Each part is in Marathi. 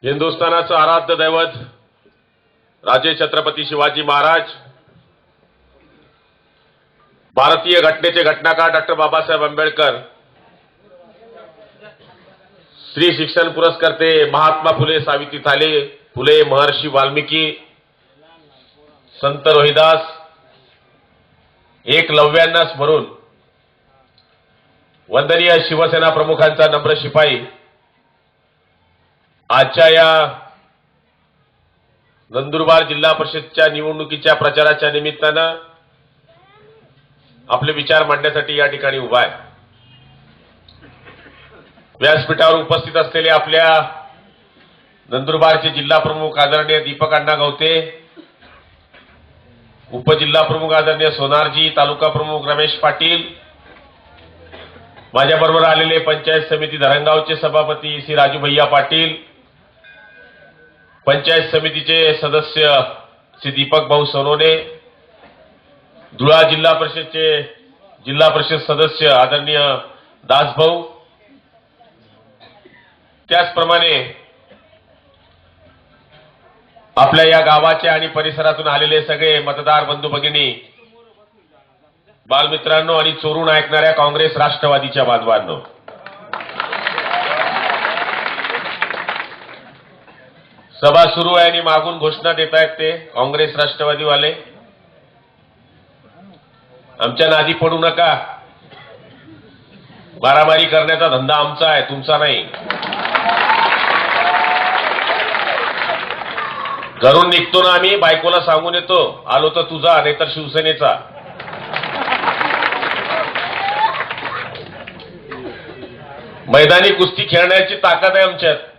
हिंदुस्थानाचं आराध्य दैवत राजे छत्रपती शिवाजी महाराज, भारतीय घटनेचे घटनाकार डॉक्टर बाबासाहेब आंबेडकर, श्री शिक्षण पुरस्कर्ते महात्मा फुले सावित्रीबाई फुले, महर्षी वाल्मिकी, संत रोहिदास, एकलव्यांना स्मरून वंदनीय शिवसेना प्रमुखांचा नम्र शिपाई आजच्या या नंदुरबार जिल्हा परिषदच्या निवडणुकीच्या प्रचाराच्या निमित्तानं आपले विचार मांडण्यासाठी या ठिकाणी उभा आहे। व्यासपीठावर उपस्थित असलेले आपल्या नंदुरबारचे जिल्हा प्रमुख आदरणीय दीपक अण्णा गवते, उपजिल्हा प्रमुख आदरणीय सोनारजी, तालुका प्रमुख रमेश पाटील, माझ्याबरोबर आलेले पंचायत समिती धरणगावचे सभापती श्री राजू भैया पाटील, पंचायत समितीचे सदस्य श्री दीपक भाऊ सोनोने, धुळा जिल्हा परिषदचे जिल्हा परिषद सदस्य आदरणीय दासभाऊ, त्याचप्रमाणे आपल्या या गावाचे आणि परिसरातून आलेले सगळे मतदार बंधू भगिनी, बालमित्रांनो आणि चोरून ऐकणाऱ्या काँग्रेस राष्ट्रवादीच्या बांधवांनो, सभा सुरू आहे आणि मागून घोषणा देत आहेत ते काँग्रेस राष्ट्रवादीवाले, आमच्या नादी पडू नका, मारामारी करण्याचा धंदा आमचा आहे, तुमचा नाही। घरून निघतो ना आम्ही, बायकोला सांगून येतो आलो तर तुझा नाहीतर शिवसेनेचा। मैदानी कुस्ती खेळण्याची ताकद आहे आमच्यात,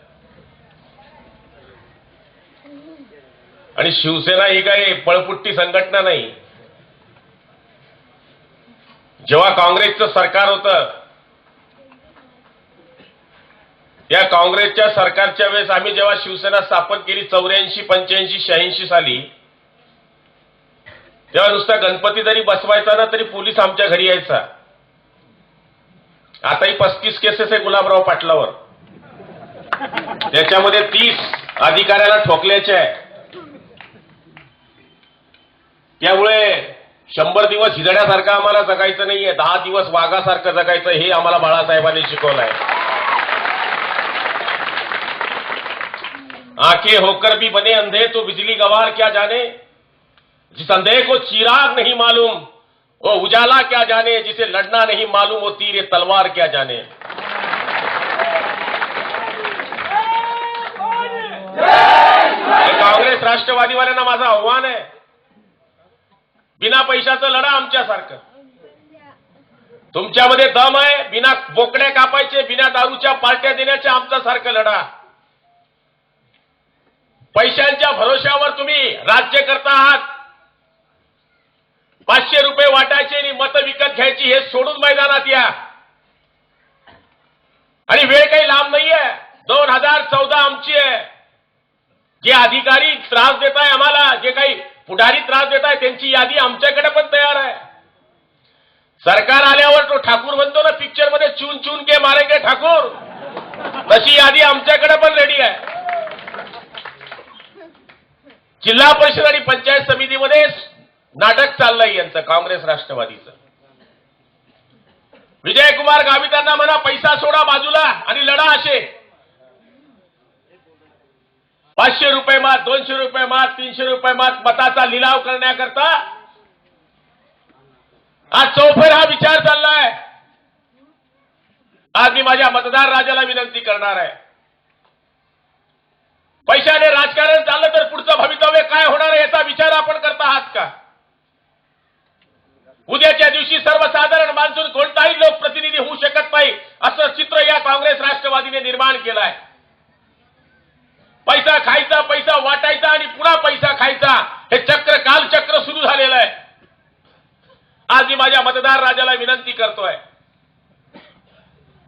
आणि शिवसेना ही काही पळपुट्टी संघटना नाही। जेव्हा काँग्रेसचं सरकार होतं, या काँग्रेसच्या सरकारच्या वेळेस आम्ही जेव्हा शिवसेना स्थापन केली 84, 85, 86 साली, तेव्हा नुसता गणपती जरी बसवायचा ना तरी पोलीस आमच्या घरी यायचा। आताही 35 केसेस आहे गुलाबराव पाटलावर, त्याच्यामध्ये 30 अधिकाऱ्याला ठोकल्याचे आहे। त्यामुळे 100 दिवस हिजड्यासारखं आम्हाला जगायचं नाहीये, 10 दिवस वाघासारखं जगायचं, हे आम्हाला बाळासाहेबांनी शिकवलंय। आंखें होकर भी बने अंधे तो बिजली गवार क्या जाने, जिस अंधे को चिराग नहीं मालूम वो उजाला क्या जाने, जिसे लड़ना नहीं मालूम वो तीर तलवार क्या जाने। काँग्रेस राष्ट्रवादीवाल्यांना माझं आव्हान आहे, बिना पैशाचं लढा आमच्यासारखं। तुमच्यामध्ये दम आहे, बिना बोकड्या कापायचे, बिना दारूच्या पार्ट्या देण्याच्या आमच्यासारखं लढा। पैशांच्या भरोश्यावर तुम्ही राज्य करता आहात, 500 रुपये वाटायचे आणि मतं विकत घ्यायची, हे सोडून मैदानात या। आणि वेळ काही लांब नाहीये, 2014 आमची आहे। जे अधिकारी त्रास देत आहे आम्हाला, जे काही पुढारी त्रास देत आहे, त्यांची यादी आमच्याकडे पण तयार आहे। सरकार आल्यावर तो ठाकूर म्हणतो ना पिक्चर मध्ये, चून चून के मारेंगे ठाकूर, तशी यादी आमच्याकडे पण रेडी आहे। जिल्हा परिषद आणि पंचायत समितीमध्ये नाटक चाललंय यांचं, काँग्रेस राष्ट्रवादीचं। विजयकुमार गावितांना म्हणा पैसा सोडा बाजूला आणि लढा। असे 500 रुपये मात, 200 रुपये मात, 300 रुपये मात मताचा लिलाव करण्याकरता आज चौफेर हा विचार चाललाय। आज मी माझ्या मतदार राजाला विनंती करणार आहे, पैशाने राजकारण चाललं तर पुढचं भवितव्य काय होणार आहे याचा विचार आपण करता आहात का? उद्याच्या दिवशी सर्वसाधारण माणूस कोणताही लोकप्रतिनिधी होऊ शकत नाही, असं चित्र या काँग्रेस राष्ट्रवादीने निर्माण केलंय। पैसा खायचा, पैसा वाटायचा आणि पुन्हा पैसा खायचा, हे चक्र कालचक्र सुरू झालेलं आहे। आज मी माझ्या मतदार राजाला विनंती करतोय,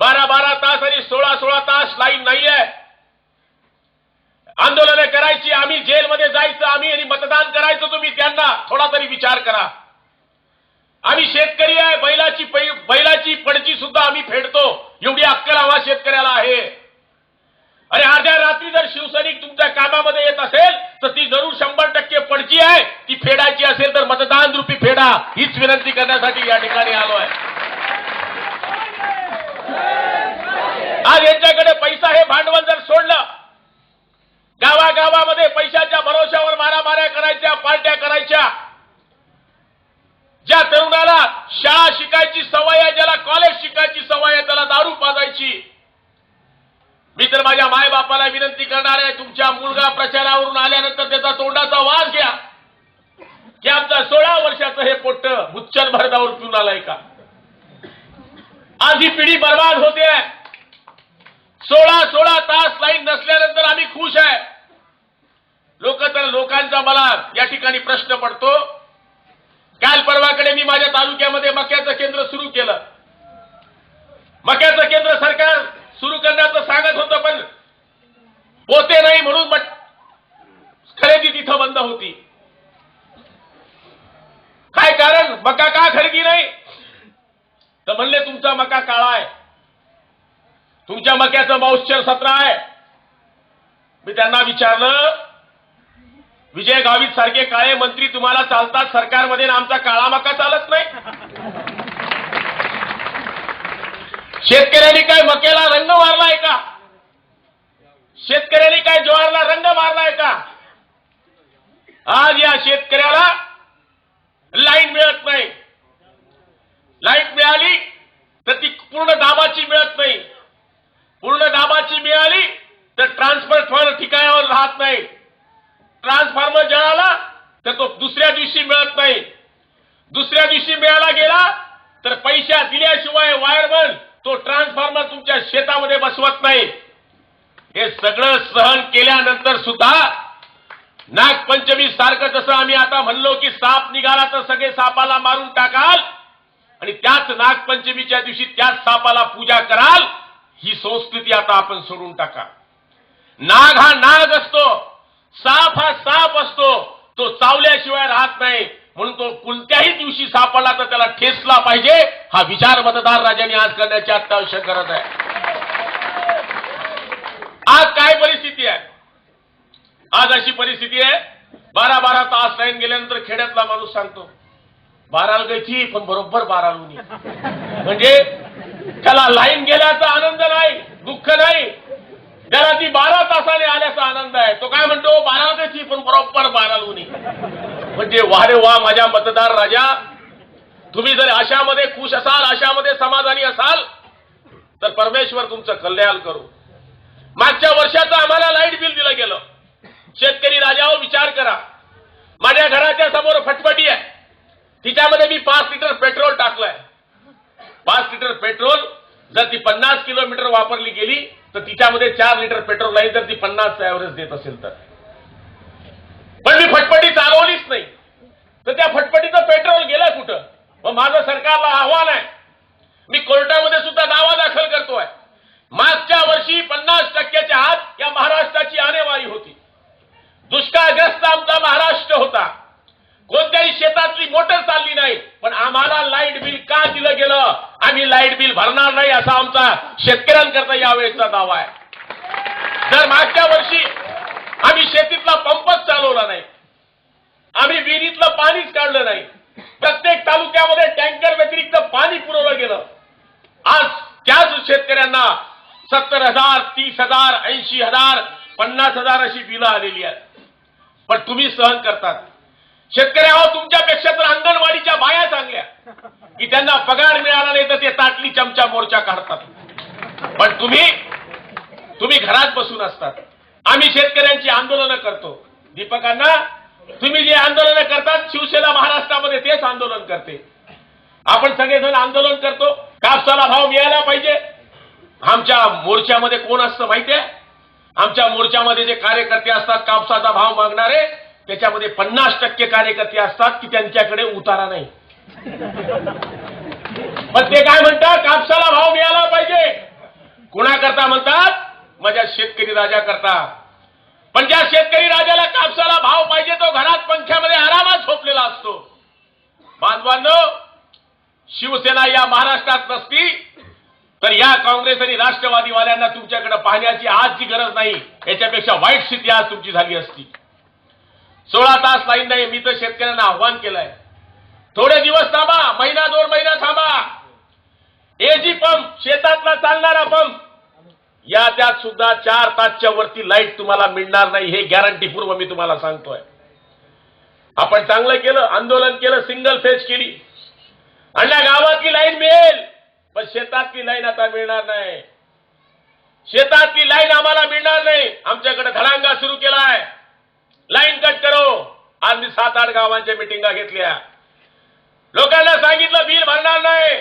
12-12 तास आणि 16-16 तास लाईन नाहीये, आंदोलन करायची, आम्ही जेलमध्ये जायचं, आम्ही आणि मतदान करायचं, तुम्ही त्यांना थोडा तरी विचार करा। आम्ही शेतकरी आहे, बैलाची पडची सुद्धा आम्ही फेडतो, एवढी अक्कल आम्हा शेतकऱ्याला आहे। अरे अर्ध्या रात्री जर शिवसैनिक मतदान रूपी फेडा हीच विनंती करण्यासाठी या ठिकाणी आलो आहे. आज यांच्याकडे पैसा हे भांडवल जर सोडलं, गावागावामध्ये पैशाच्या भरोशावर मारामाऱ्या करायच्या, पार्ट्या करायच्या, ज्या तरुणाला शाळा शिकायची सवय आहे, ज्याला कॉलेज शिकायची सवय आहे, त्याला दारू पाजायची. मी तर माझ्या मायबापाला विनंती करणार आहे, तुमच्या मुलगा प्रचारावरून आल्यानंतर त्याचा तोंडाचा वास घ्या की आमचा 16 वर्षाचं हे पोट्ट बुच्चन भरदावर पिऊन आलाय का. आज ही पिढी बर्बाद होते आहे. 16 तास लाईन नसल्यानंतर आम्ही खुश आहे. लोकांचा मला या ठिकाणी प्रश्न पडतो. काल परवाकडे मी माझ्या तालुक्यामध्ये मक्याचं केंद्र सुरू केलं. मक्याचं केंद्र सरकार सुरू करण्याचं सांगत होतं, पण पोते नाही म्हणून खरेदी तिथं बंद होती. काय कारण? मका का खरेदी नाही? तर म्हणले तुमचा मका काळा आहे, तुमच्या मक्याचं मॉइश्चर 17 आहे. मी त्यांना विचारलं, विजय गावित सारखे काळे मंत्री तुम्हाला चालतात सरकारमध्ये, आमचा काळा मका चालत नाही? शेतकऱ्यांनी काय मक्याला रंग मारलाय का? शेतकऱ्यांनी काय ज्वारला रंग मारलाय का? आज या शेतकऱ्याला लाईन मिळत नाही. लाईट मिळाली तर ती पूर्ण दाबाची मिळत नाही. पूर्ण दाबाची मिळाली तर ट्रान्सफॉर्मर ठिकाणावर राहत नाही. ट्रान्सफॉर्मर जळाला तर तो दुसऱ्या दिवशी मिळत नाही. दुसऱ्या दिवशी मिळाला गेला तर पैसा दिल्याशिवाय वायरमन तो ट्रान्सफॉर्मर तुमच्या शेतामध्ये बसवत नाही. हे सगळं सहन केल्यानंतर सुद्धा नागपंचमी सारखं जसं आम्ही आता म्हणलो की साप निघाला तर सगळे सापाला मारून टाकाल आणि त्याच नागपंचमीच्या दिवशी त्याच सापाला पूजा कराल, ही संस्कृती आता आपण सोडून टाका. नाग हा नाग असतो, साप हा साप असतो, तो चावल्याशिवाय राहत नाही. म्हणून तो कोणत्याही दिवशी सापडला तर त्याला ठेसला पाहिजे, हा विचार मतदार राजांनी आज करण्याची अत्यावश्यक गरज आहे. आज काय परिस्थिती आहे? आज अशी परिस्थिती आहे, 12 तास लाईन गेल्यानंतर खेड्यातला माणूस सांगतो 12 गयची पण बरोबर 12 म्हणजे त्याला लाईन गेल्याचा आनंद नाही, दुःख नाही, त्याला ती 12 तासाने आल्याचा आनंद आहे. तो काय म्हणतो 12 गयची पण बरोबर 12 म्हणजे वा रे वा माझ्या मतदार राजा, तुम्ही जर अशामध्ये खुश असाल, अशामध्ये समाधानी असाल तर परमेश्वर तुमचं कल्याण करू. मागच्या वर्षाचं आम्हाला लाईट बिल दिलं गेलं. शेतकरी राजावर विचार करा. माझ्या घराच्या समोर फटफटी आहे, तिच्यामध्ये मी 5 लिटर पेट्रोल टाकलंय. 5 लिटर पेट्रोल जर ती 50 किलोमीटर वापरली गेली तर तिच्यामध्ये 4 लिटर पेट्रोल नाही, जर ती 50चा ऍव्हरेज देत असेल तर. पण मी फटफटी चालवलीच नाही, तर त्या फटफटीचं पेट्रोल गेलं कुठं? मग माझं सरकारला आव्हान आहे, मी कोर्टामध्ये सुद्धा दावा दाखल करतोय. मागच्या वर्षी 50% आत या महाराष्ट्राची आणेवारी होती. दुष्काळग्रस्त आमचा महाराष्ट्र होता. कोणत्याही शेतातली मोटर चालली नाही, पण आम्हाला लाईट बिल का दिलं गेलं? आम्ही लाईट बिल भरणार नाही असा आमचा शेतकऱ्यांकरता यावेळेचा दावा आहे. जर मागच्या वर्षी आम्ही शेतीतला पंपच चालवला नाही, आम्ही विहिरीतलं पाणीच काढलं नाही, प्रत्येक तालुक्यामध्ये टँकर व्यतिरिक्त पाणी पुरवलं गेलं, आज त्याच शेतकऱ्यांना 70,000, 30,000, 80,000, 50,000 अशी बिलं आलेली आहेत. पण तुम्ही सहन करतात. शेतकऱ्यावर तुमच्यापेक्षा तर अंगणवाडीच्या बाया चांगल्या की त्यांना पगार मिळाला नाही तर ते ताटली चमचा मोर्चा काढतात. पण तुम्ही घरात बसून असतात. आम्ही शेतकऱ्यांची आंदोलनं करतो. दीपकांना तुम्ही जे आंदोलनं करतात, शिवसेना महाराष्ट्रामध्ये तेच आंदोलन करते. आपण सगळेजण आंदोलन करतो, कापसाला भाव मिळाला पाहिजे. आमच्या मोर्चामध्ये कोण असतं माहितीये? आमच्या मोर्चामध्ये जे कार्यकर्ते असतात कापसाचा भाव मागणारे, त्याच्यामध्ये 50% कार्यकर्ते असतात की त्यांच्याकडे उतारा नाही. पण ते काय म्हणतात? कापसाला भाव मिळाला पाहिजे. कुणाकरता म्हणतात? माझ्या शेतकरी राजा करता. पण ज्या शेतकरी राजाला कापसाला भाव पाहिजे तो घरात पंख्यामध्ये आरामात झोपलेला असतो. बांधवांनो, शिवसेना या महाराष्ट्रात नसती तर या काँग्रेस आणि राष्ट्रवादीवाल्यांना तुमच्याकडे पाहण्याची आजची गरज नाही, याच्यापेक्षा वाईट स्थिती आज तुमची झाली असती. 16 तास लाईन नाही. मी तर शेतकऱ्यांना आव्हान केलंय, थोडे दिवस थांबा, महिना 2 महिना थांबा. एजी पंप, शेतातला चालणारा पंप, या त्यात सुद्धा 4 तासच्या वरती लाईट तुम्हाला मिळणार नाही, हे गॅरंटीपूर्व मी तुम्हाला सांगतोय. आपण चांगलं केलं, आंदोलन केलं, सिंगल फेज केली, आणि गावातली लाईन मिळेल, पण शेतातली लाईन आता मिळणार नाही. शेतातली लाईन आम्हाला मिळणार नाही. आमच्याकडे धडांगा सुरू केलाय, लाईन कट करो. आज मी 7-8 गावांच्या मिटिंगा घेतल्या, लोकांना सांगितलं बिल भरणार नाही.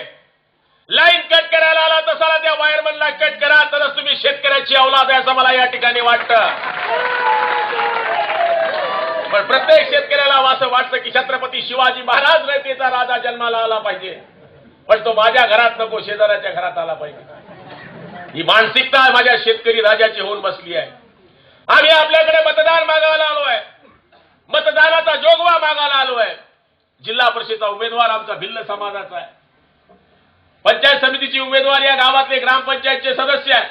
लाईन कट करायला आला तसा त्या वायरमनला कट करा, तरच तुम्ही शेतकऱ्याची औलाद आहे असं मला या ठिकाणी वाटतं. पण प्रत्येक शेतकऱ्याला असं वाटतं की छत्रपती शिवाजी महाराज रयतेचा राजा जन्माला आला पाहिजे, पण तो माझ्या घरात नको, शेजाऱ्याच्या घरात आला पाहिजे. ही मानसिकता माझ्या शेतकरी राजाची होऊन बसली आहे. आम्ही आपल्याकडे मतदान मागायला आलोय, मतदानाचा जोगवा मागायला आलोय. जिल्हा परिषदेचा उमेदवार आमचा भिल्ल समाजाचा आहे. पंचायत समितीची उमेदवार या गावातले ग्रामपंचायतचे सदस्य आहे.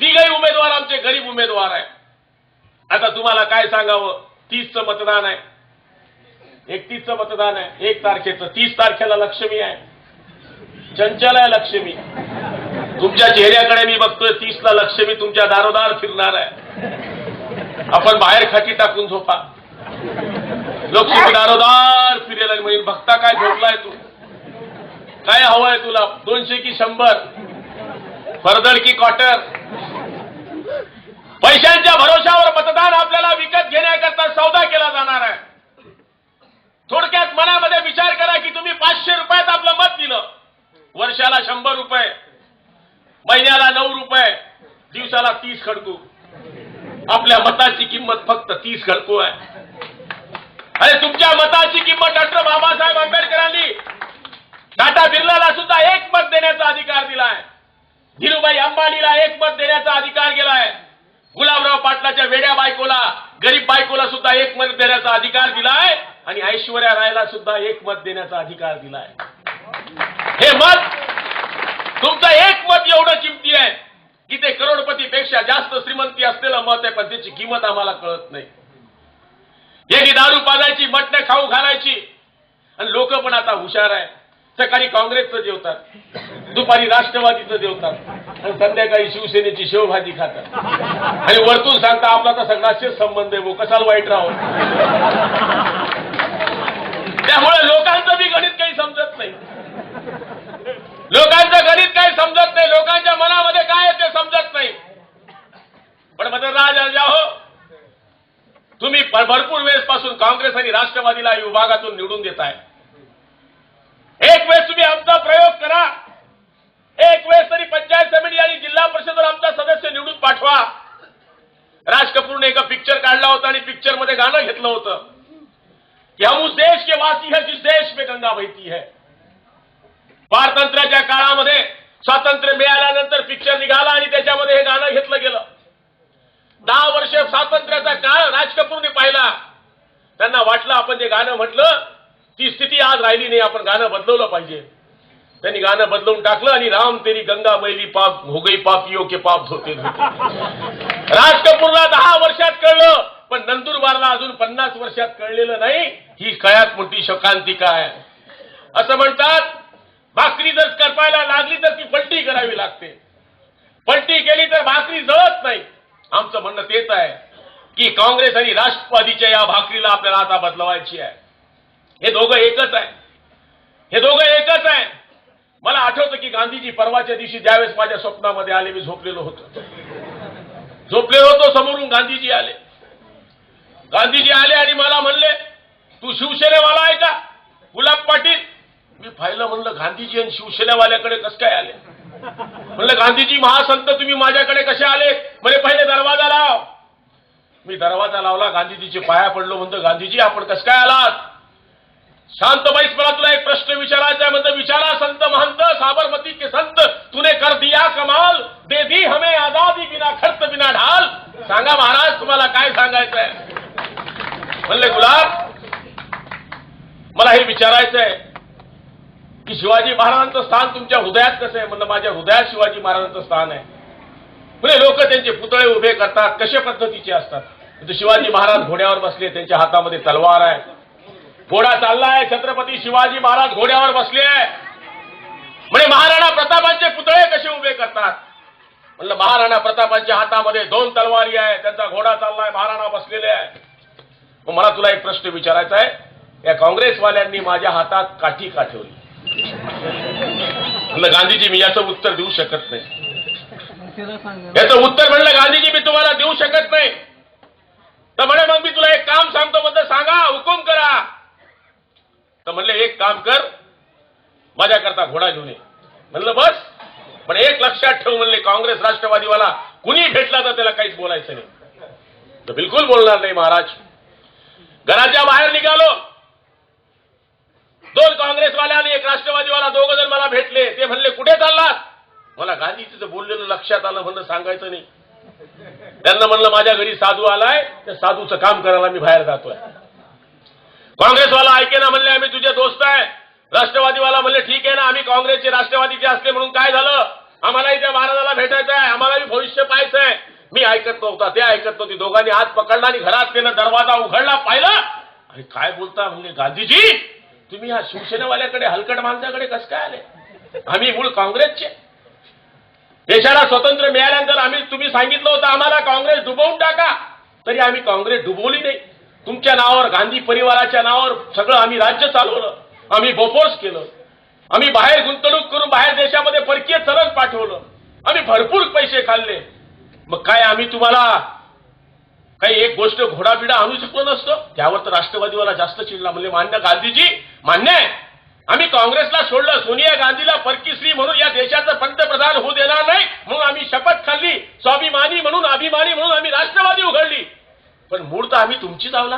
तिघही उमेदवार आमचे गरीब उमेदवार आहे. आता तुम्हाला काय सांगावं, 30चं मतदान आहे, 31चं मतदान आहे, 1 तारखेचं. 30 तारखेला लक्ष्मी आहे, चंचल आहे लक्ष्मी. तुमच्या चेहऱ्याकडे मी बघतोय, 30ला लक्ष्मी तुमच्या दारोदार फिरणार आहे. आपण बाहेर खाटी टाकून झोपा, लक्ष्मी दारोदार फिरेल आणि म्हणेल भक्ता काय झोपलाय तू, काय हवंय तुला, 200 की 100, फरदड की क्वार्टर. पैशांच्या भरोशावर मतदान आपल्याला विकत घेण्याकरता सौदा केला जाणार आहे. थोडक्यात मनामध्ये विचार करा की तुम्ही 500 रुपयात आपलं मत दिलं, वर्षाला 100 रुपये, महिन्याला 9 रुपये, दिवसाला 30 खडकू. आपल्या मताची किंमत फक्त 30 खडकू आहे. अरे तुमच्या मताची किंमत डॉक्टर बाबासाहेब आंबेडकरांनी टाटा बिर्लाला सुद्धा 1 मत देण्याचा अधिकार दिलाय, धीरूभाई अंबानीला 1 मत देण्याचा अधिकार दिलाय, गुलाबराव पाटलाच्या वेड्या बायकोला, गरीब बायकोला सुद्धा 1 मत देण्याचा अधिकार दिलाय, आणि ऐश्वर्या रायला सुद्धा 1 मत देण्याचा अधिकार दिलाय. हे मत, तुमचं 1 मत एवढं किमती आहे की ते करोडपतीपेक्षा जास्त श्रीमंती असलेलं मत आहे, पण त्याची किंमत आम्हाला कळत नाही. यांनी दारू पाजायची, मटणं खाऊ घालायची, आणि लोक पण आता हुशार आहे. सकाळी काँग्रेसचं जेवतात, दुपारी राष्ट्रवादीचं जेवतात, आणि संध्याकाळी शिवसेनेची शेवभाजी खातात, आणि वरतून सांगता आपला तर सगळ्याशीच संबंध आहे, वो कसाल वाईट राहो. त्यामुळे लोकांचं बी गणित काही समजत नाही, लोकांचं गणित काही समजत नाही, लोकांच्या मनामध्ये काय आहे ते समजत नाही. पण मतदार हो, तुम्ही भरपूर वेळेपासून काँग्रेस आणि राष्ट्रवादीला विभागातून निवडून देताय. एक वेळेस तुम्ही आमचा प्रयोग करा, एक वेळेस तरी पंचायत समिती आणि जिल्हा परिषदेवर आमचा सदस्य निवडून पाठवा. राज कपूरने एक पिक्चर काढला होता आणि पिक्चर मध्ये गाणं घेतलं होतं की हम उस देश के वासी है जिस देश में गंगा बहती है. पारतंत्र्याच्या काळामध्ये स्वातंत्र्य मिळाल्यानंतर पिक्चर निघाला आणि त्याच्यामध्ये हे गाणं घेतलं गेलं. 10 वर्ष स्वातंत्र्याचा काळ राज कपूरने पाहिला. त्यांना वाटलं आपण जे गाणं म्हटलं ती स्थिती आज राहिली नाही, आपण गाणं बदलवलं पाहिजे. त्यांनी गाणं बदलवून टाकलं आणि राम तेरी गंगा मैली पाप हो गई पापियों के पाप धोते धोते. राज कपूरला 10 वर्षात कळलं, पण नंदुरबारला अजून 50 वर्षात कळलेलं नाही. ही कळ्यात मोठी शोकांतिका आहे. असं म्हणतात, भाकरी जर करपायला लागली तर ती पलटी करावी लागते, पलटी केली तर भाकरी जळत नाही. आमचं म्हणणं तेच आहे की काँग्रेस आणि राष्ट्रवादीच्या या भाकरीला आपल्याला आता बदलवायची आहे. हे दोघं एकच आहे, हे दोघं एकच आहे. मला आठवतं की गांधीजी परवाच्या दिवशी ज्यावेळेस माझ्या स्वप्नामध्ये आले, मी झोपलेलो होतो, समोरून गांधीजी आले. गांधीजी आले आणि मला म्हणले, तू शिवसेनेवाला आहे का गुलाब पाटील? मी पाहिलं, म्हणलं गांधीजी आणि शिवसेनेवाल्याकडे कसं काय आले? म्हणलं गांधीजी महासंत तुम्ही माझ्याकडे कसे आले? म्हणे पहिले दरवाजा लाव. मी दरवाजा लावला, गांधीजीचे पाया पडलो. म्हणतो गांधीजी आपण कसं काय आलात? शांत बैस, मला तुला एक प्रश्न विचारायचा आहे. म्हणतो विचारा संत महंत साबरमती के संत, तूने कर दिया कमाल, दे दी हमें आजादी बिना खर्च बिना ढाल. सांगा महाराज तुम्हाला काय सांगायचं आहे? म्हणले गुलाब, मला हे विचारायचं आहे की शिवाजी महाराजांचं स्थान तुमच्या हृदयात कसं आहे? म्हणलं माझ्या हृदयात शिवाजी महाराजांचं स्थान आहे. म्हणजे लोक त्यांचे पुतळे उभे करतात, कशा पद्धतीचे असतात? शिवाजी महाराज घोड्यावर बसले, त्यांच्या हातामध्ये तलवार आहे, घोडा चाललाय, छत्रपती शिवाजी महाराज घोड्यावर बसले आहे. म्हणजे महाराणा प्रतापांचे पुतळे कसे उभे करतात? म्हणलं महाराणा प्रतापांच्या हातामध्ये 2 तलवारी आहे, त्यांचा घोडा चाललाय, महाराणा बसलेले आहे. मग मला तुला एक प्रश्न विचारायचा आहे, या काँग्रेसवाल्यांनी माझ्या हातात काठी का ठेवली? म्हणलं गांधीजी मी याचं उत्तर देऊ शकत नाही. याचं उत्तर म्हणलं गांधीजी मी तुम्हाला देऊ शकत नाही. तर म्हणे मग मी तुला एक काम सांगतो. म्हणलं सांगा, हुकूम करा. तर म्हणले एक काम कर, माझ्याकरता घोडा घेऊन ये. म्हणलं बस. पण एक लक्षात ठेव म्हणले, काँग्रेस राष्ट्रवादीवाला कुणी भेटला तर त्याला काहीच बोलायचं नाही. तर बिलकुल बोलणार नाही महाराज. घराच्या बाहेर निघालो, 2 काँग्रेसवाले आणि 1 राष्ट्रवादीवाला, 2 जण मला भेटले. ते म्हणले कुठे चाललात? मला गांधीजीचं बोललेलं लक्षात आलं. म्हणलं सांगायचं नाही. त्यांना म्हणलं माझ्या घरी साधू आलाय, त्या साधूचं काम करायला मी बाहेर जातोय. काँग्रेसवाला ऐके ना, म्हणले आम्ही तुझे दोस्त आहे. राष्ट्रवादीवाला म्हणले ठीक आहे ना, आम्ही काँग्रेसचे राष्ट्रवादीचे असले म्हणून काय झालं, आम्हालाही त्या महाराजाला भेटायचं आहे, आम्हालाही भविष्य पाहायचं आहे. मी ऐकत नव्हता, ते ऐकत नव्हती. दोघांनी हात पकडला आणि घरात त्यानं दरवाजा उघडला, पाहिलं. आणि काय बोलता? म्हणजे गांधीजी तुम्ही या शिवसेनेवाल्याकडे, हलकट माणसाकडे कसं काय आले? आम्ही मूळ काँग्रेसचे. देशाला स्वातंत्र्य मिळाल्यानंतर तुम्ही सांगितलं होतं आम्हाला काँग्रेस डुबवून टाका, तरी आम्ही काँग्रेस डुबवली नाही. तुमच्या नावावर, गांधी परिवाराच्या नावावर सगळं आम्ही राज्य चालवलं, आम्ही बोफोर्स केलं, आम्ही बाहेर गुंतवणूक करून बाहेर देशामध्ये परकीय चलन पाठवलं, आम्ही भरपूर पैसे खाल्ले. मग काय आम्ही तुम्हाला काही एक गोष्ट घोडाबिडा आणू शकलो नसतो? त्यावर तर राष्ट्रवादीवाला जास्त चिडला. म्हणजे मान्य गांधीजी, मान्य आहे, आम्ही काँग्रेसला सोडलं, सोनिया गांधीला परकीश्री म्हणून या देशाचं पंतप्रधान होऊ देणार नाही म्हणून आम्ही शपथ खाल्ली, स्वाभिमानी म्हणून, अभिमानी म्हणून आम्ही राष्ट्रवादी उघडली. पण मूळ तर आम्ही तुमचीच आवला.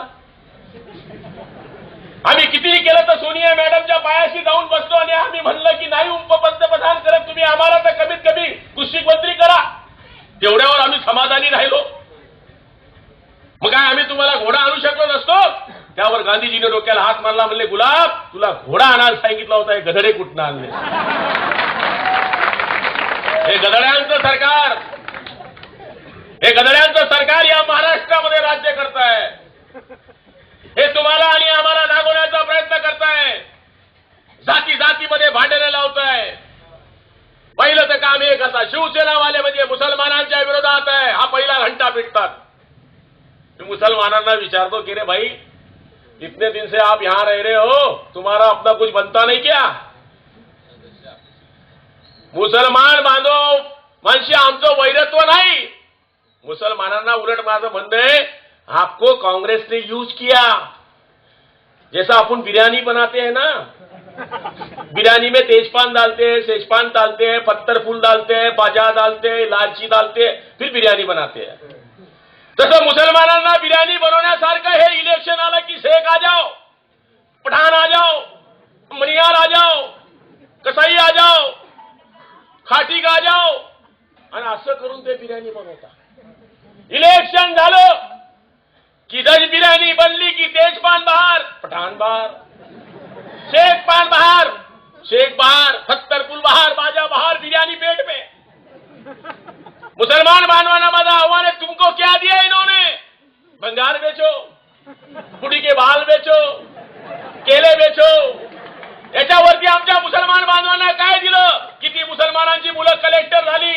आम्ही कितीही केलं तर सोनिया मॅडमच्या पायाशी जाऊन बसलो आणि आम्ही म्हणलं की नाही उपपंतप्रधान करत तुम्ही आम्हाला, तर कमीत कमी कृषी मंत्री करा. तेवढ्यावर आम्ही समाधानी राहिलो. मग काय आम्ही तुम्हाला घोडा आणू शकलो नसतो? त्यावर गांधीजीने डोक्याला हात मारला. म्हणले गुलाब तुला घोडा आणायला सांगितला होता, हे गधडे कुठनं आणले? हे गधड्यांचं सरकार, हे गधड्यांचं सरकार या महाराष्ट्रामध्ये राज्य करताय. हे तुम्हाला आणि आम्हाला नागवण्याचा प्रयत्न करताय, जाती जातीमध्ये भांडणे लावताय. पहिलं तर काम हे करता, शिवसेनावाले म्हणजे मुसलमानांच्या विरोधात आहे, हा पहिला घंटा पिटतात. मी मुसलमानांना विचारतो की रे भाई, इतने दिन से आप यहां रह रहे हो, तुम्हारा अपना कुछ बनता नहीं क्या? मुसलमान बांधव मानशी आमचं वैरत्व नाही. मुसलमानांना उलट माझं म्हणणं आहे, आपको कांग्रेस ने यूज किया. जैसा अपन बिरयानी बनाते हैं ना, बिरयानी में तेजपान डालते हैं, सेजपान डालते हैं, पत्थर फूल डालते हैं, बाजा डालते हैं, इलायची डालते हैं, फिर बिरयानी बनाते हैं. तसं मुसलमानांना बिर्याणी बनवण्यासारखं हे इलेक्शन आलं की शेख आ जाओ, पठाण आ जाओ, मनियार आ जाओ, कसाई आ जाओ, खाटीक आ जाओ, आणि असं करून ते बिर्याणी बनवतात. इलेक्शन झालं की दज बिर्याणी बनली की तेजपान बाहर, पठाण बाहर, शेख पान बाहर, शेख बाहर, पत्थर फूल बाहर, बाजा बाहर, बिर्याणी पेट में. मुसलमान बांधवाना माझा आह्वान है, तुमको क्या दिया इन्होंने? भंगार बेचो, बुढ़ी के बाल बेचो, केले बेचो. याच्यावरती आमच्या मुसलमान बांधवांना काय दिलं? किती मुसलमानांची मुलं कलेक्टर झाली,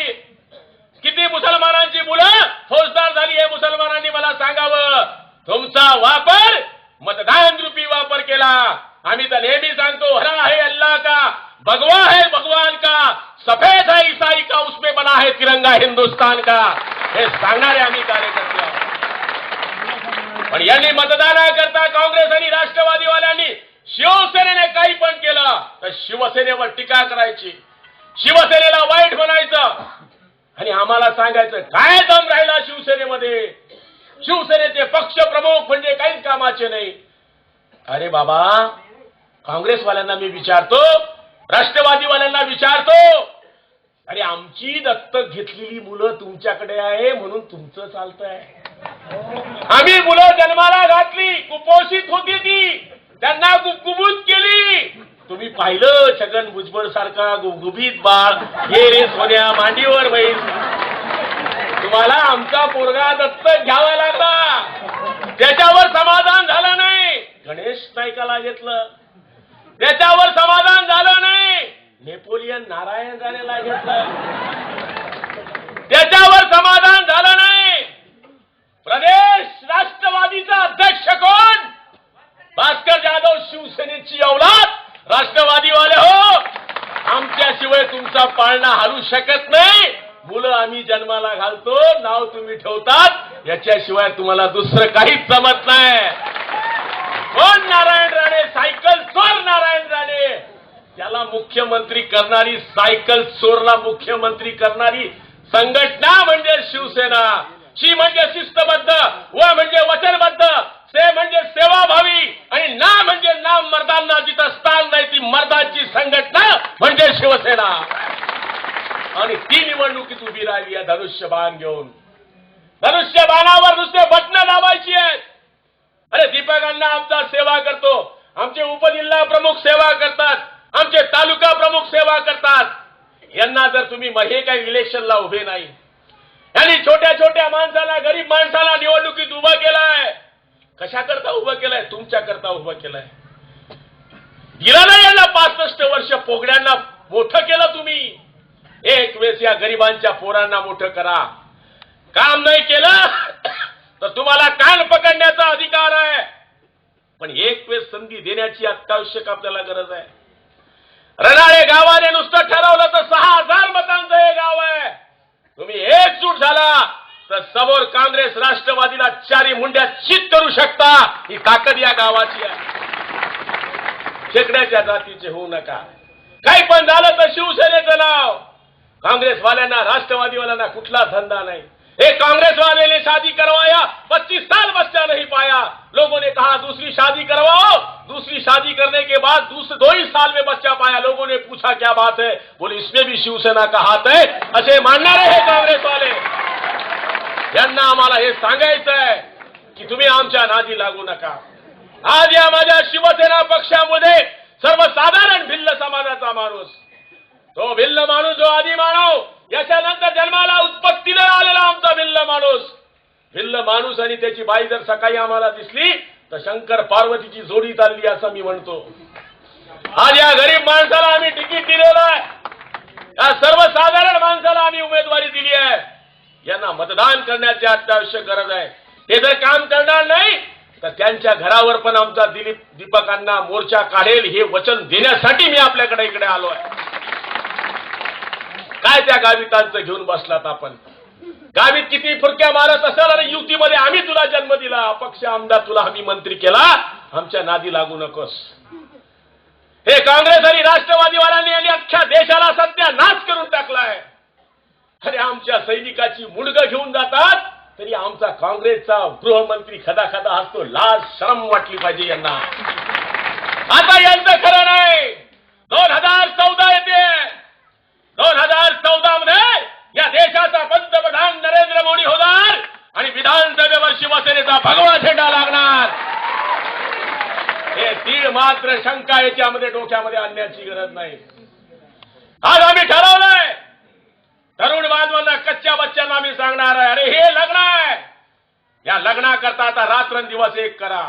किती मुसलमानांची मुलं फौजदार झाली, हे मुसलमानांनी मला सांगावं. तुमचा वापर मतदान रूपी वापर केला. आम्ही तर नेहमी सांगतो, हरा है अल्लाह का, भगवा है भगवान का, सफेद है ईसाई का, उसमें बना है तिरंगा हिंदुस्तान का. हे सांगणारे आम्ही कार्यकर्ते आहोत. पण यांनी मतदान करता काँग्रेस आणि राष्ट्रवादीवाल्यांनी शिवसेनेने काही पण केलं तर शिवसेनेवर टीका करायची, शिवसेनेला वाईट म्हणायचं आणि आम्हाला सांगायचं काय दम राहिला शिवसेनेमध्ये. शिवसेनेचे पक्ष प्रमुख म्हणजे काहीच कामाचे नाही. अरे बाबा, काँग्रेसवाल्यांना मी विचारतो, राष्ट्रवादीवाल्यांना विचारतो, अरे आमची दत्तक घेतलेली मुलं तुमच्याकडे आहे म्हणून तुमचं चालतंय. आम्ही मुलं जन्माला घातली, कुपोषित होती ती, त्यांना गुबगुबीत केली. तुम्ही पाहिलं छगन भुजबळ सारखा गुबगुबीत बाळ, हे रे सोन्या मांडीवर बैस. तुम्हाला आमचा पोरगा दत्तक घ्यावा लागला, त्याच्यावर समाधान झालं नाही. गणेश नाईकाला घेतलं, त्याच्यावर समाधान झालं नाही, नेपोलियन नारायण राणेला घेतलं, त्याच्यावर समाधान झालं नाही, प्रदेश राष्ट्रवादीचा अध्यक्ष कोण? भास्कर जाधव शिवसेनेची औलाद राष्ट्रवादीवाले हो, आमच्याशिवाय तुमचा पाळणा हलू शकत नाही, मुलं आम्ही जन्माला घालतो, नाव तुम्ही ठेवतात, याच्याशिवाय तुम्हाला दुसरं काहीच जमत नाही. कोण नारायण राणे? सायकल चोर नारायण राणे. त्याला मुख्यमंत्री करणारी, सायकल चोरला मुख्यमंत्री करणारी संघटना म्हणजे शिवसेना. शी म्हणजे शिस्तबद्ध, व म्हणजे वचनबद्ध, से म्हणजे सेवाभावी, आणि ना म्हणजे नाम मर्दांना जिथं स्थान नाही ती मर्दांची संघटना म्हणजे शिवसेना. आणि ती निवडणुकीत उभी राहिली आहे धनुष्यबाण घेऊन. धनुष्यबाणावर नुसते बटणं दाबायची आहेत. अरे दीपक अण्णा आमचा सेवा करतो, आमचे उपजिल्हा प्रमुख सेवा करतात, आमचे तालुका प्रमुख सेवा करतात. यांना जर तुम्ही हे काही इलेक्शनला उभे नाही, यांनी छोट्या छोट्या माणसाला, गरीब माणसाला निवडणुकीत उभं केलंय. कशाकरता उभं केलंय? तुमच्याकरता उभं केलंय. दिलं नाही यांना 65 वर्ष, पोगड्यांना मोठं केलं तुम्ही. एक वेळेस या गरिबांच्या पोरांना मोठं करा. काम नाही केलं तर तुम्हाला कान पकडण्याचा अधिकार आहे, पण एक वेळेस संधी देण्याची अत्यावश्यक आपल्याला गरज आहे. रणाळे गावाने नुसतं ठरवलं तर 6000 मतांचं हे गाव आहे. तुम्ही एकजूट झाला तर समोर काँग्रेस राष्ट्रवादीला चारी मुंड्या चित करू शकता. ही ताकद या गावाची आहे. शेकड्याच्या जातीचे होऊ नका. काही पण झालं तर शिवसेनेचं नाव. कांग्रेसवाल्यांना, राष्ट्रवादीवाल्यांना कुठला धंदा नहीं. एक कांग्रेस वाले ने शादी करवाया, 25 साल बच्चा नहीं पाया. लोगों ने कहा दूसरी शादी करवाओ, दूसरी शादी करने के बाद 2 ही साल में बच्चा पाया. लोगों ने पूछा क्या बात है, बोले इसमें भी शिवसेना का हाथ है. असे मानणारे हे कांग्रेस वाले. यांना आम्हाला हे सांगायचं आहे की तुम्ही आमच्या नादी लागू नका. आज या माझ्या शिवसेना पक्षामध्ये सर्वसाधारण भिल्ल समाजाचा माणूस, तो भिल्ल माणूस जो आदी मानव, याच्यानंतर जन्माला उत्पत्तीला आलेला आमचा भिल्ल माणूस आणि त्याची बाई जर सकाळी आम्हाला दिसली तर शंकर पार्वतीची जोडी चालली असं मी म्हणतो. आज या गरीब माणसाला आम्ही तिकीट दिलेलं आहे, या सर्वसाधारण माणसाला आम्ही उमेदवारी दिली आहे. यांना मतदान करण्याची अत्यावश्यक गरज आहे. ते जर काम करणार नाही तर त्यांच्या घरावर पण आमचा दीपकांना मोर्चा काढेल हे वचन देण्यासाठी मी आपल्याकडे इकडे आलो आहे. काय त्या गावितांचं घेऊन बसलात आपण? गावीत किती फुरक्या मारत असेल आणि युतीमध्ये आम्ही तुला जन्म दिला, अपक्ष आमदार तुला आम्ही मंत्री केला, आमच्या नादी लागू नकोस. हे काँग्रेस आणि राष्ट्रवादीवाल्यांनी यांनी अख्ख्या देशाला सत्यानाश करून टाकलाय. अरे आमच्या सैनिकाची मुंडगं घेऊन जातात तरी आमचा काँग्रेसचा गृहमंत्री खदा खदा हसतो. लाज शरम वाटली पाहिजे यांना. आता यांचं खरं नाही. 2014 येते. 2014 मध्ये या देशाचा पंतप्रधान नरेंद्र मोदी होणार आणि विधानसभेवर शिवसेनेचा भगवा झेंडा लागणार. हे तीळ मात्र शंका याच्यामध्ये डोक्यामध्ये आणण्याची गरज नाही. आज आम्ही ठरवलंय, तरुण बांधवांना, कच्च्या बच्च्यांना आम्ही सांगणार आहे, अरे हे लग्न आहे, या लग्नाकरता आता रात्रंदिवस एक करा.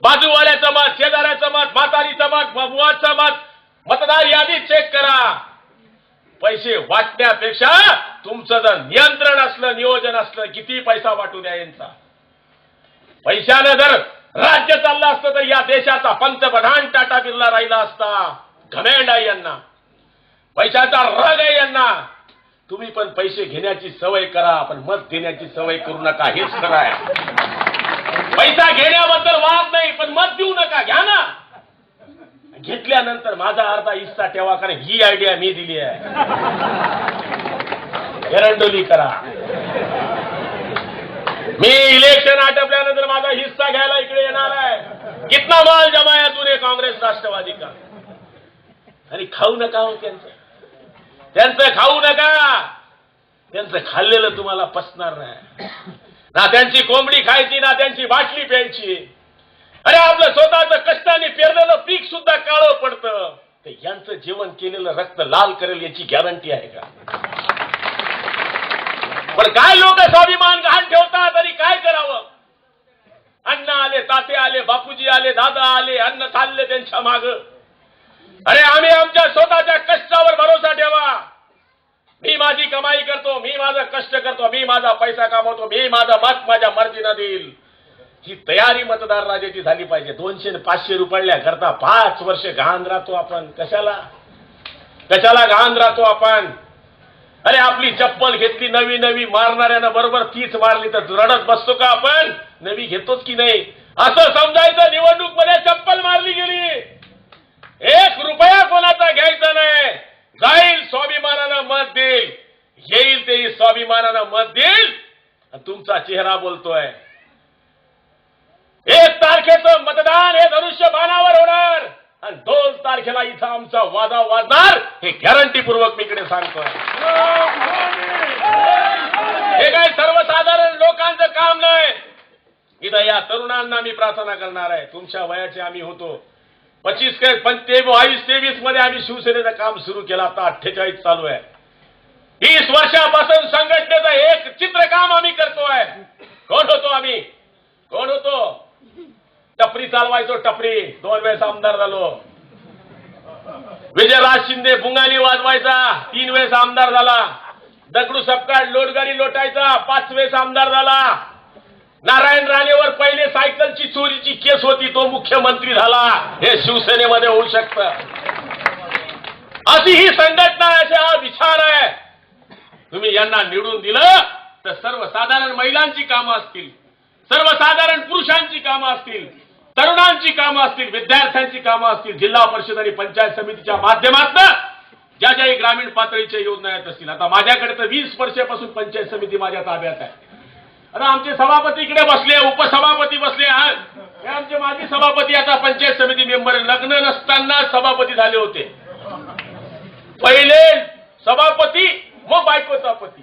बाजूवाल्याचं मत, शेजाऱ्याचं मत, म्हातारीचं मत, बुवाचं मत, मतदार यादी चेक करा. पैसे वाटण्यापेक्षा तुमचं जर नियंत्रण असलं, नियोजन असलं, किती पैसा वाटू द्या यांचा. पैशानं जर राज्य चाललं असतं तर या देशाचा पंतप्रधान टाटा बिर्ला राहिला असता. घमेंड आहे यांना, पैशाचा रग आहे यांना. तुम्ही पण पैसे घेण्याची सवय करा, पण मत देण्याची सवय करू नका. हेच खरं आहे. पैसा घेण्याबद्दल वाद नाही, पण मत देऊ नका. घ्या ना. घेतल्यानंतर माझा अर्धा हिस्सा ठेवा, कारण ही आयडिया मी दिली आहे. एरंडोली करा. मी इलेक्शन आटपल्यानंतर माझा हिस्सा घ्यायला इकडे येणार आहे. कितना माल जमा है तूने काँग्रेस राष्ट्रवादी का. आणि खाऊ नका हो त्यांचं खाऊ नका. त्यांचं खाल्लेलं तुम्हाला पचणार नाही. ना त्यांची कोंबडी खायची, ना त्यांची बाटली प्यायची. अरे आपलं स्वतःचं कष्टाने पेरलेलं पीक सुद्धा काळं पडतं. तर यांचं जेवण केलेलं रक्त लाल करेल याची गॅरंटी आहे का? पण काय लोक स्वाभिमान गहाण ठेवतात आणि काय करावं. अण्णा आले, ताते आले, बापूजी आले, दादा आले, अन्न चालले त्यांच्या माग. अरे आम्ही आमच्या स्वतःच्या कष्टावर भरोसा ठेवा. मी माझी कमाई करतो, मी माझं कष्ट करतो, मी माझा पैसा कमवतो, मी माझं मत माझ्या मर्जीनं देईल. ही तयारी मतदार राजाची झाली पाहिजे. 200 आणि 500 रुपयाल्या करता 5 वर्ष घाण राहतो आपण. कशाला घाण राहतो आपण. अरे आपली चप्पल घेतली नवी नवी, मारणाऱ्यानं बरोबर तीच मारली तर रडत बसतो का आपण. नवी घेतोच की नाही असं समजायचं. निवडणूक मध्ये चप्पल मारली गेली, 1 रुपया कोणाचा घ्यायचा नाही. जाईल स्वाभिमानानं मत देईल, येईल तेही स्वाभिमानानं मत देईल. तुमचा चेहरा बोलतोय. 1 तारखेचं मतदान हे धनुष्यबाणावर होणार आणि 2 तारखेला इथं आमचा वादा वाजणार, हे गॅरंटीपूर्वक मी इकडे सांगतोय. हे काय सर्वसाधारण लोकांचं काम नाही. इथं या तरुणांना मी प्रार्थना करणार आहे. तुमच्या वयाचे आम्ही होतो. 22-23 मध्ये आम्ही शिवसेनेचं काम सुरू केलं. आता 48 चालू आहे. 30 वर्षापासून संघटनेचं एक चित्रकाम आम्ही करतोय. कोण होतो आम्ही? कोण होतो? टपरी चालवायचो. टपरी 2 वेळेस आमदार झालो. विजयराज शिंदे बुंगाली वाजवायचा, 3 वेळेस आमदार झाला. दगडू सपकाळ लोटगाडी लोटायचा, 5 वेळेस आमदार झाला. नारायण राणेवर पहिले सायकलची चोरीची केस होती, तो मुख्यमंत्री झाला. हे शिवसेनेमध्ये होऊ शकतं. अशी ही संघटना, असे हा विचार आहे. तुम्ही यांना निवडून दिलं तर सर्वसाधारण महिलांची कामं असतील, सर्वसाधारण पुरुषांची कामं असतील, तरुणांची कामं असतील, विद्यार्थ्यांची कामं असतील, जिल्हा परिषद आणि पंचायत समितीच्या माध्यमातून ज्या ज्याही ग्रामीण पातळीच्या योजना येत असतील. आता माझ्याकडे तर 20 वर्षापासून पंचायत समिती माझ्या ताब्यात आहे. आता आमचे सभापती इकडे बसले, उपसभापती बसले. हे आमचे माजी सभापती आता पंचायत समिती मेंबर, लग्न नसताना सभापती झाले होते. पहिले सभापती मग बायकोचा पती.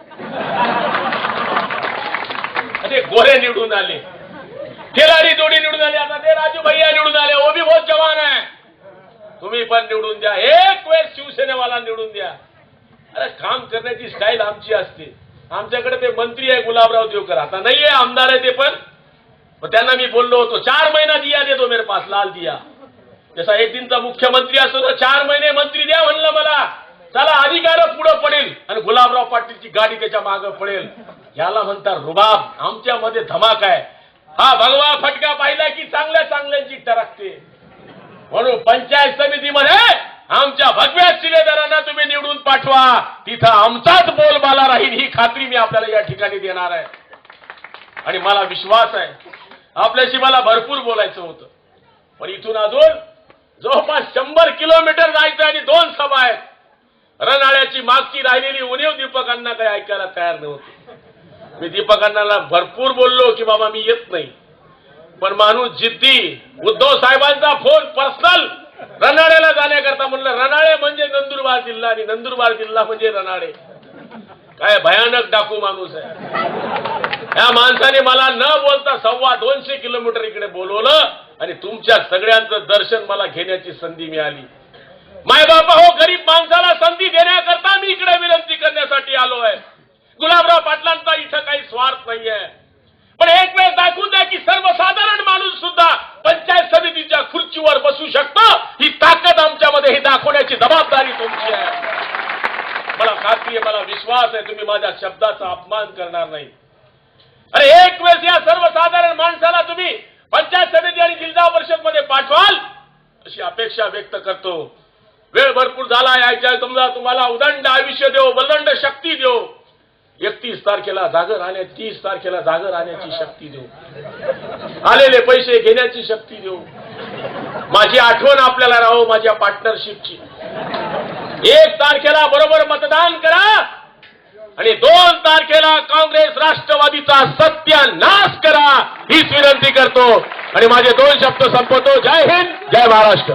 ते गोरे निवडून आले, खिलाडी जोडी निवडून आले. आता ते राजू भैया निवडून आले. वो भी बहुत जवान आहे. तुम्ही पण निवडून द्या. 1 वेळ शिवसेनेवाला निवडून द्या. अरे काम करण्याची स्टाईल आमची असते. आमच्याकडे ते मंत्री आहे गुलाबराव देवकर, आता नाहीये, आमदार आहे ते पण. त्यांना मी बोललो होतो 4 महीना दिया दे दो मेरे पास, लाल दिया. जसा एक दिनचा मुख्यमंत्री असतो तर 4 महिने मंत्री द्या म्हणलं मला. चला अधिकार पुढे पडेल आणि गुलाबराव पाटीलची गाडी त्याच्या मागे पडेल. याला म्हणतात रुबाब. आमच्यामध्ये धमाक आहे. हा भगवा फटका पाहिला की चांगल्या चांगल्यांची टरकते. म्हणून पंचायत समितीमध्ये आमच्या भगव्या शिलेदारांना तुम्ही निवडून पाठवा. तिथं आमचाच बोलबाला राहील, ही खात्री मी आपल्याला या ठिकाणी देणार आहे. आणि मला विश्वास आहे आपल्याशी मला भरपूर बोलायचं होतं, पण इथून अजून जवळपास 100 किलोमीटर जायचं आणि 2 सभा आहेत. रनाळ्याची मागची राहिलेली उणीव दीपकांना काही ऐकायला तयार नव्हते. मी दीपकांना भरपूर बोललो की बाबा मी येत नाही, पण माणूस जिद्दी. उद्धव साहेबांचा फोन पर्सनल रनाळ्याला जाण्याकरता. म्हणलं रनाळे म्हणजे नंदुरबार जिल्हा आणि नंदुरबार जिल्हा म्हणजे रनाळे. काय भयानक डाकू माणूस आहे. या माणसाने मला न बोलता 250 किलोमीटर इकडे बोलवलं आणि तुमच्या सगळ्यांचं दर्शन मला घेण्याची संधी मिळाली. मायबापा हो, गरीब माणसाला संधी देण्याकरता मी इकडे विनंती करण्यासाठी आलो आहे. गुलाबराव पाटलांचा इथं काही स्वार्थ नाहीये, पण एक वेळ दाखवून द्या की सर्वसाधारण माणूस सुद्धा पंचायत समितीच्या खुर्चीवर बसू शकतो. ही ताकद आमच्यामध्ये, ही दाखवण्याची जबाबदारी तुमची आहे. मला खात्री आहे, मला विश्वास आहे तुम्ही माझ्या शब्दाचा अपमान करणार नाही. अरे एक वेळेस या सर्वसाधारण माणसाला तुम्ही पंचायत समिती आणि जिल्हा परिषद मध्ये पाठवाल अशी अपेक्षा व्यक्त करतो. वेळ भरपूर झाला आहे. तुम्हाला उदंड आयुष्य देव, बलंड शक्ती देव. 31 तारखेला जागर राहण्याची, 30 तारखेला जागर राहण्याची शक्ती देऊ. आलेले पैसे घेण्याची शक्ती देऊ. माझी आठवण आपल्याला राहो माझ्या पार्टनरशिपची. 1 तारखेला बरोबर मतदान करा आणि 2 तारखेला काँग्रेस राष्ट्रवादीचा सत्यानाश करा, हीच विनंती करतो आणि माझे 2 शब्द संपवतो. जय हिंद, जय महाराष्ट्र.